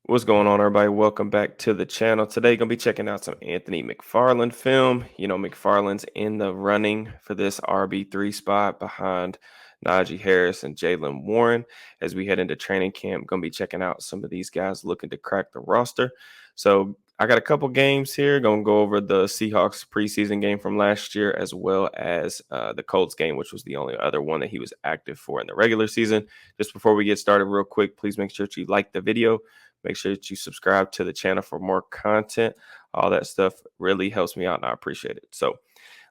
What's going on, everybody? Welcome back to the channel. Today, gonna be checking out some Anthony McFarland film. McFarland's in the running for this RB3 spot behind Najee Harris and Jaylen Warren. As we head into training camp, gonna be checking out some of these guys looking to crack the roster. So I got a couple games here. Gonna go over the Seahawks preseason game from last year, as well as the Colts game, which was the only other one that he was active for in the regular season. Just before we get started, real quick, please make sure that you like the video. Make sure that you subscribe to the channel for more content. All that stuff really helps me out, and I appreciate it. So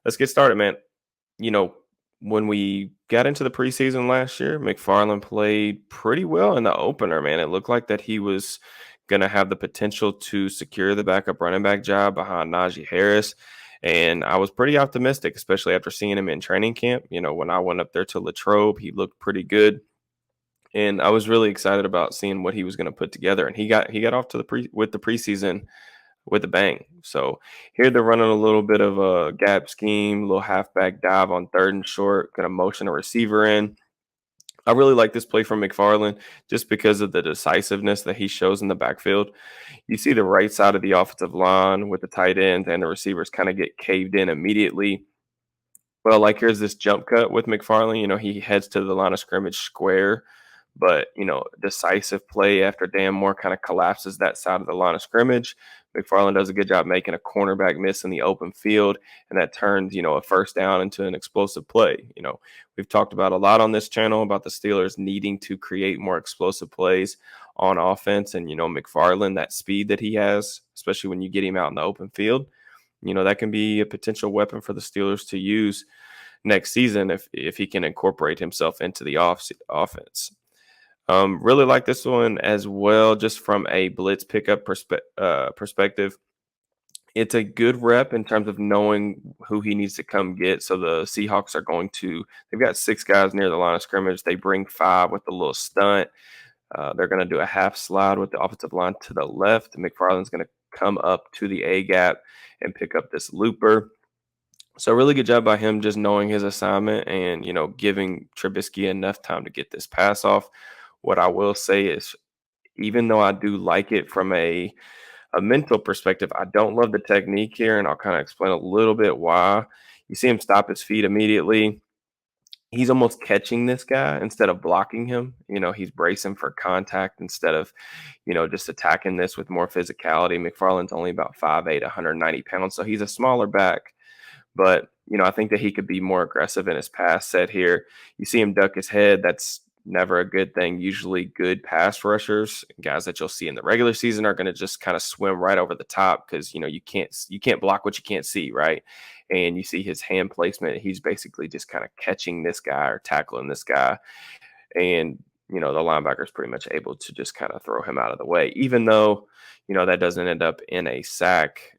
let's get started, man. You know, when we got into the preseason last year, McFarland played pretty well in the opener, man. It looked like that he was going to have the potential to secure the backup running back job behind Najee Harris. And I was pretty optimistic, especially after seeing him in training camp. When I went up there to Latrobe, he looked pretty good. And I was really excited about seeing what he was going to put together. And he got off to the preseason with a bang. So here they're running a little bit of a gap scheme, little halfback dive on third and short, going to motion a receiver in. I really like this play from McFarland just because of the decisiveness that he shows in the backfield. You see the right side of the offensive line with the tight ends and the receivers kind of get caved in immediately. Well, like here's this jump cut with McFarland. He heads to the line of scrimmage square, but decisive play after Dan Moore kind of collapses that side of the line of scrimmage. McFarland does a good job making a cornerback miss in the open field, and that turns a first down into an explosive play. We've talked about a lot on this channel about the Steelers needing to create more explosive plays on offense, and McFarland, that speed that he has, especially when you get him out in the open field, that can be a potential weapon for the Steelers to use next season if he can incorporate himself into the offense. Really like this one as well, just from a blitz pickup perspective. It's a good rep in terms of knowing who he needs to come get. So the Seahawks they've got 6 guys near the line of scrimmage. They bring 5 with a little stunt. They're going to do a half slide with the offensive line to the left. McFarland's going to come up to the A gap and pick up this looper. So really good job by him just knowing his assignment and, giving Trubisky enough time to get this pass off. What I will say is, even though I do like it from a mental perspective, I don't love the technique here, and I'll kind of explain a little bit why. You see him stop his feet immediately. He's almost catching this guy instead of blocking him. He's bracing for contact instead of, just attacking this with more physicality. McFarland's only about 5'8", 190 pounds, so he's a smaller back. But, I think that he could be more aggressive in his pass set here. You see him duck his head. That's never a good thing. Usually good pass rushers, guys that you'll see in the regular season, are going to just kind of swim right over the top because, you can't block what you can't see, right? And you see his hand placement. He's basically just kind of catching this guy or tackling this guy. And, the linebacker's pretty much able to just kind of throw him out of the way, even though, that doesn't end up in a sack.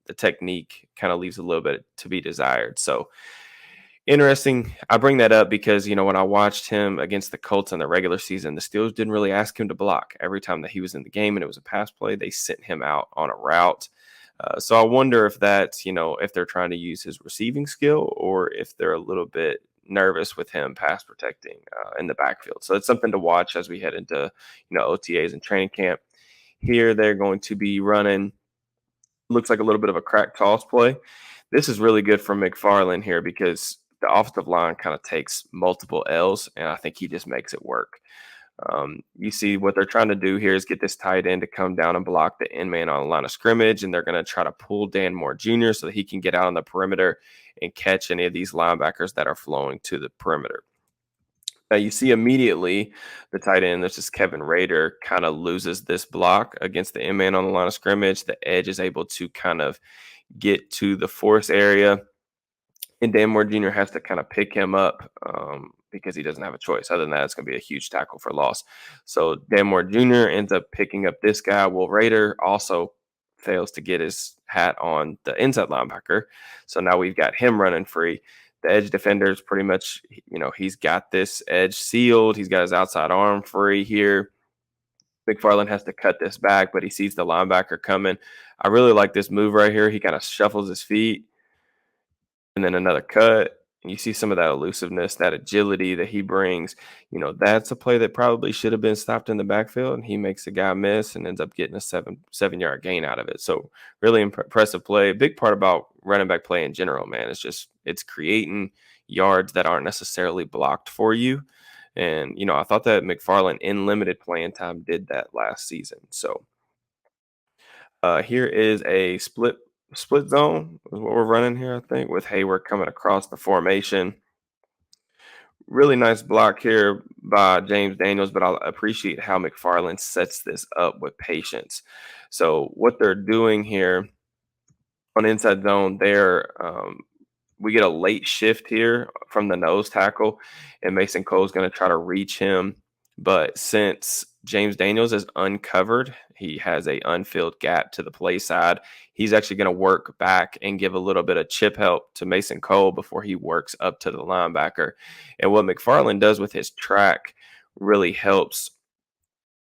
The technique kind of leaves a little bit to be desired. So interesting. I bring that up because, when I watched him against the Colts in the regular season, the Steelers didn't really ask him to block. Every time that he was in the game and it was a pass play, they sent him out on a route. So I wonder if that's, if they're trying to use his receiving skill or if they're a little bit nervous with him pass protecting in the backfield. So it's something to watch as we head into, OTAs and training camp. Here they're going to be running, looks like a little bit of a crack toss play. This is really good for McFarland here because the offensive line kind of takes multiple L's, and I think he just makes it work. You see what they're trying to do here is get this tight end to come down and block the end man on the line of scrimmage, and they're going to try to pull Dan Moore Jr. so that he can get out on the perimeter and catch any of these linebackers that are flowing to the perimeter. Now you see immediately the tight end, this is Kevin Rader, kind of loses this block against the end man on the line of scrimmage. The edge is able to kind of get to the force area, and Dan Moore Jr. has to kind of pick him up because he doesn't have a choice. Other than that, it's going to be a huge tackle for loss. So Dan Moore Jr. ends up picking up this guy. Will Rader also fails to get his hat on the inside linebacker. So now we've got him running free. The edge defender is pretty much, he's got this edge sealed. He's got his outside arm free here. McFarland has to cut this back, but he sees the linebacker coming. I really like this move right here. He kind of shuffles his feet and then another cut. And you see some of that elusiveness, that agility that he brings. That's a play that probably should have been stopped in the backfield, and he makes a guy miss and ends up getting a 7-yard gain out of it. So really impressive play. A big part about running back play in general, man, is just it's creating yards that aren't necessarily blocked for you. And I thought that McFarland in limited playing time did that last season. So here is a split zone is what we're running here, I think, with Hayward coming across the formation. Really nice block here by James Daniels, but I appreciate how McFarland sets this up with patience. So what they're doing here on inside zone, we get a late shift here from the nose tackle, and Mason Cole's going to try to reach him. But since James Daniels is uncovered, he has a unfilled gap to the play side. He's actually going to work back and give a little bit of chip help to Mason Cole before he works up to the linebacker. And what McFarland does with his track really helps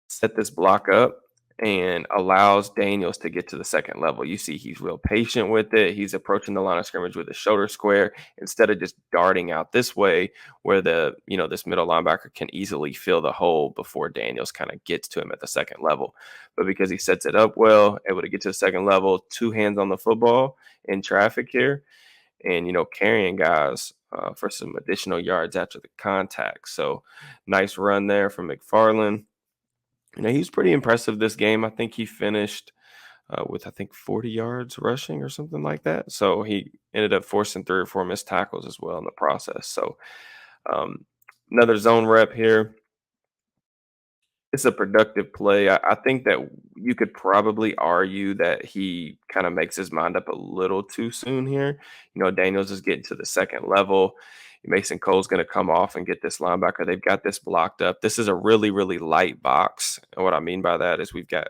set this block up and allows Daniels to get to the second level. You see he's real patient with it. He's approaching the line of scrimmage with his shoulder square instead of just darting out this way where this middle linebacker can easily fill the hole before Daniels kind of gets to him at the second level. But because he sets it up well, able to get to the second level, two hands on the football in traffic here, and carrying guys for some additional yards after the contact. So nice run there from McFarland. He was pretty impressive this game. I think he finished with 40 yards rushing or something like that. So he ended up forcing 3 or 4 missed tackles as well in the process. So um, another zone rep here. It's a productive play. I think that you could probably argue that he kind of makes his mind up a little too soon here. Daniels is getting to the second level. Mason Cole's going to come off and get this linebacker. They've got this blocked up. This is a really, really light box. And what I mean by that is we've got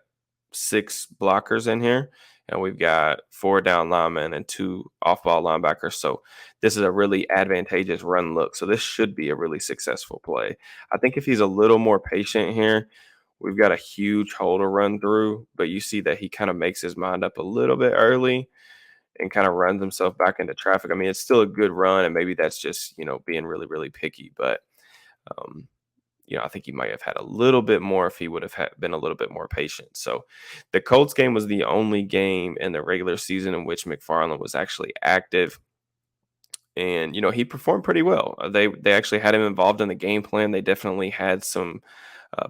6 blockers in here, and we've got 4 down linemen and 2 off-ball linebackers. So this is a really advantageous run look. So this should be a really successful play. I think if he's a little more patient here, we've got a huge hole to run through, but you see that he kind of makes his mind up a little bit early and kind of runs himself back into traffic. I mean, it's still a good run, and maybe that's just, being really, really picky. But, um, I think he might have had a little bit more if he would have been a little bit more patient. So the Colts game was the only game in the regular season in which McFarland was actually active. And, he performed pretty well. They actually had him involved in the game plan. They definitely had some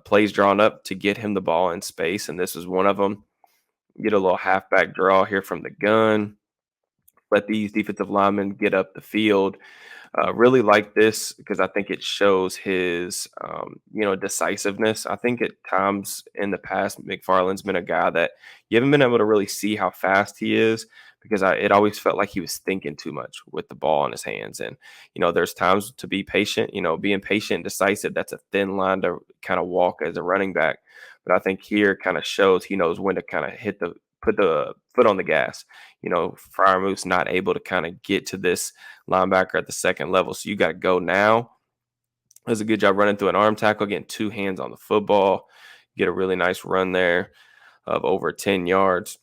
plays drawn up to get him the ball in space, and this was one of them. Get a little halfback draw here from the gun. Let these defensive linemen get up the field. Really like this because I think it shows his, decisiveness. I think at times in the past, McFarland's been a guy that you haven't been able to really see how fast he is because it always felt like he was thinking too much with the ball in his hands. And, there's times to be patient, being patient and decisive. That's a thin line to kind of walk as a running back. But I think here kind of shows he knows when to kind of put the foot on the gas. Freiermuth's not able to kind of get to this linebacker at the second level. So you got to go now. Does a good job running through an arm tackle, getting 2 hands on the football. Get a really nice run there of over 10 yards.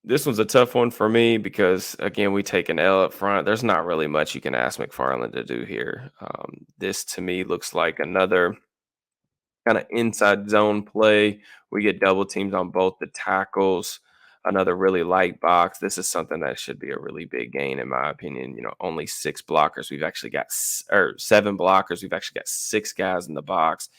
This one's a tough one for me because, again, we take an L up front. There's not really much you can ask McFarland to do here. This, to me, looks like another kind of inside zone play. We get double teams on both the tackles. Another really light box. This is something that should be a really big gain, in my opinion. Only 6 blockers. We've actually got 7 blockers. We've actually got 6 guys in the box.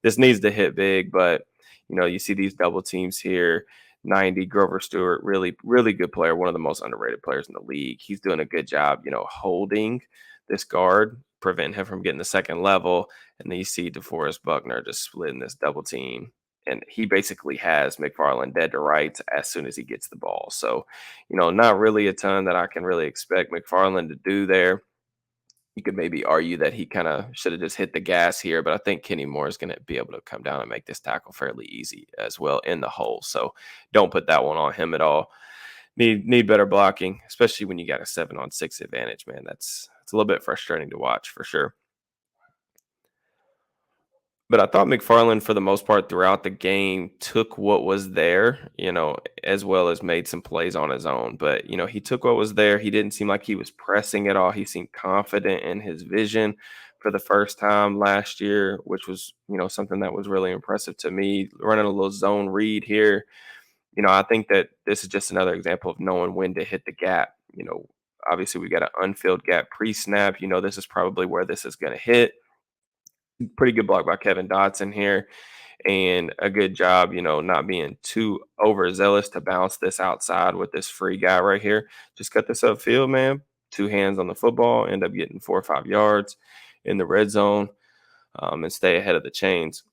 This needs to hit big, but you see these double teams here. 90 Grover Stewart, really, really good player. One of the most underrated players in the league. He's doing a good job, holding this guard, prevent him from getting the second level. And then you see DeForest Buckner just splitting this double team. And he basically has McFarland dead to rights as soon as he gets the ball. So, not really a ton that I can really expect McFarland to do there. You could maybe argue that he kind of should have just hit the gas here, but I think Kenny Moore is going to be able to come down and make this tackle fairly easy as well in the hole. So don't put that one on him at all. Need better blocking, especially when you got a 7-on-6 advantage, man. It's a little bit frustrating to watch for sure. But I thought McFarland, for the most part, throughout the game, took what was there, as well as made some plays on his own. But, he took what was there. He didn't seem like he was pressing at all. He seemed confident in his vision for the first time last year, which was, something that was really impressive to me. Running a little zone read here. I think that this is just another example of knowing when to hit the gap. Obviously, we got an unfilled gap pre-snap. This is probably where this is going to hit. Pretty good block by Kevin Dotson here, and a good job, not being too overzealous to bounce this outside with this free guy right here. Just cut this upfield, man. Two hands on the football, end up getting 4 or 5 yards in the red zone, and stay ahead of the chains.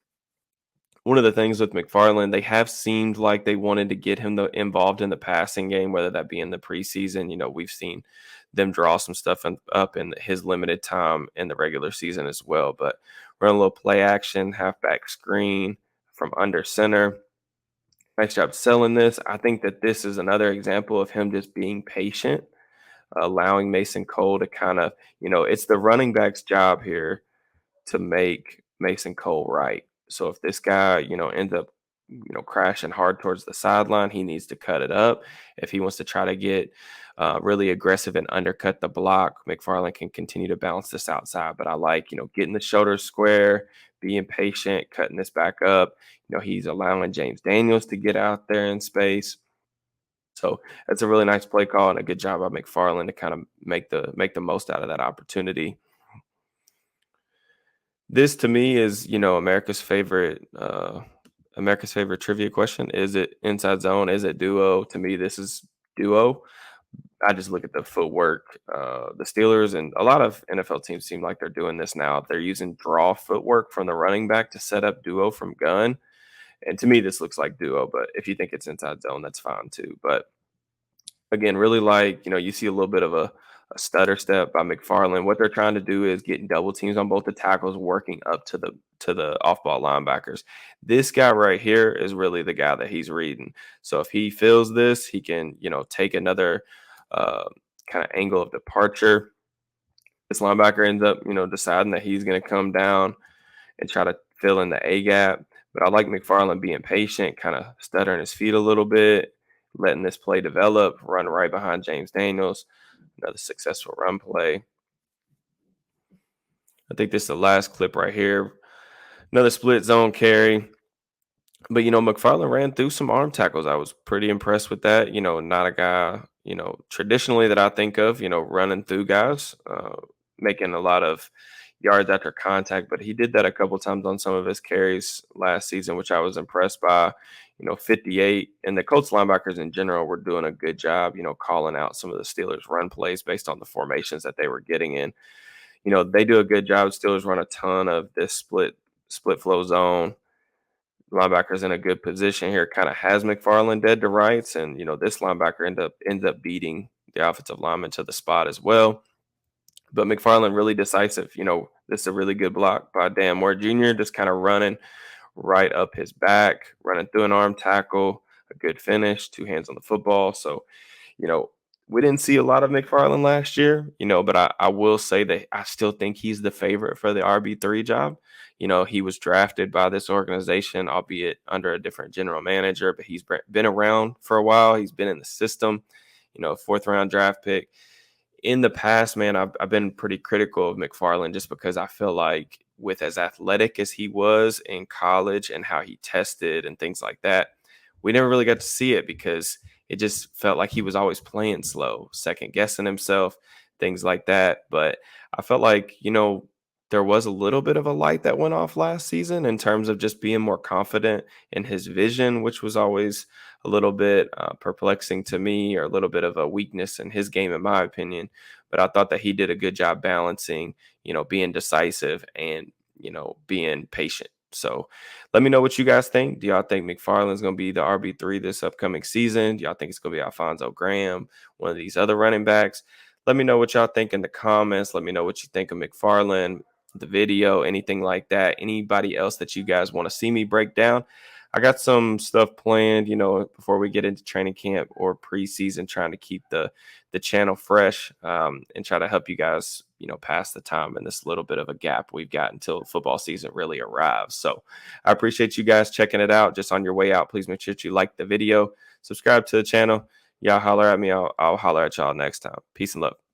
One of the things with McFarland, they have seemed like they wanted to get him involved in the passing game, whether that be in the preseason. We've seen them draw some stuff up in his limited time in the regular season as well. But run a little play action, halfback screen from under center. Nice job selling this. I think that this is another example of him just being patient, allowing Mason Cole to kind of, it's the running back's job here to make Mason Cole right. So if this guy, ends up, crashing hard towards the sideline, he needs to cut it up. If he wants to try to get really aggressive and undercut the block, McFarland can continue to bounce this outside. But I like, getting the shoulders square, being patient, cutting this back up. He's allowing James Daniels to get out there in space. So that's a really nice play call and a good job by McFarland to kind of make the most out of that opportunity. This to me is, America's favorite trivia question. Is it inside zone? Is it duo? To me, this is duo. I just look at the footwork. The Steelers and a lot of NFL teams seem like they're doing this now. They're using draw footwork from the running back to set up duo from gun. And to me, this looks like duo, but if you think it's inside zone, that's fine too. But again, really like, you see a little bit of a stutter step by McFarland. What they're trying to do is getting double teams on both the tackles, working up to the off ball linebackers. This guy right here is really the guy that he's reading. So if he feels this, he can, take another kind of angle of departure. This linebacker ends up, deciding that he's going to come down and try to fill in the A gap. But I like McFarland being patient, kind of stuttering his feet a little bit, letting this play develop, run right behind James Daniels. Another successful run play. I think this is the last clip right here. Another split zone carry. But, McFarland ran through some arm tackles. I was pretty impressed with that. Not a guy, traditionally that I think of, running through guys, making a lot of yards after contact. But he did that a couple times on some of his carries last season, which I was impressed by. 58. And the Colts linebackers in general were doing a good job, calling out some of the Steelers' run plays based on the formations that they were getting in. They do a good job. Steelers run a ton of this split flow zone. Linebacker's in a good position here, kind of has McFarland dead to rights. And, this linebacker ends up beating the offensive lineman to the spot as well. But McFarland really decisive. This is a really good block by Dan Moore Jr., just kind of running right up his back, running through an arm tackle, a good finish, two hands on the football. So, we didn't see a lot of McFarland last year, but I will say that I still think he's the favorite for the RB3 job. He was drafted by this organization, albeit under a different general manager, but he's been around for a while. He's been in the system, 4th round draft pick. In the past, man, I've been pretty critical of McFarland just because I feel like with as athletic as he was in college and how he tested and things like that, we never really got to see it because it just felt like he was always playing slow, second guessing himself, things like that. But I felt like, there was a little bit of a light that went off last season in terms of just being more confident in his vision, which was always a little bit perplexing to me, or a little bit of a weakness in his game, in my opinion. But I thought that he did a good job balancing, being decisive and, being patient. So let me know what you guys think. Do y'all think McFarland's going to be the RB3 this upcoming season? Do y'all think it's going to be Alfonso Graham, one of these other running backs? Let me know what y'all think in the comments. Let me know what you think of McFarland, the video, anything like that. Anybody else that you guys want to see me break down, I got some stuff planned, before we get into training camp or preseason, trying to keep the channel fresh, and try to help you guys, pass the time in this little bit of a gap we've got until football season really arrives. So I appreciate you guys checking it out. Just on your way out, please make sure you like the video, subscribe to the channel. Y'all holler at me. I'll holler at y'all next time. Peace and love.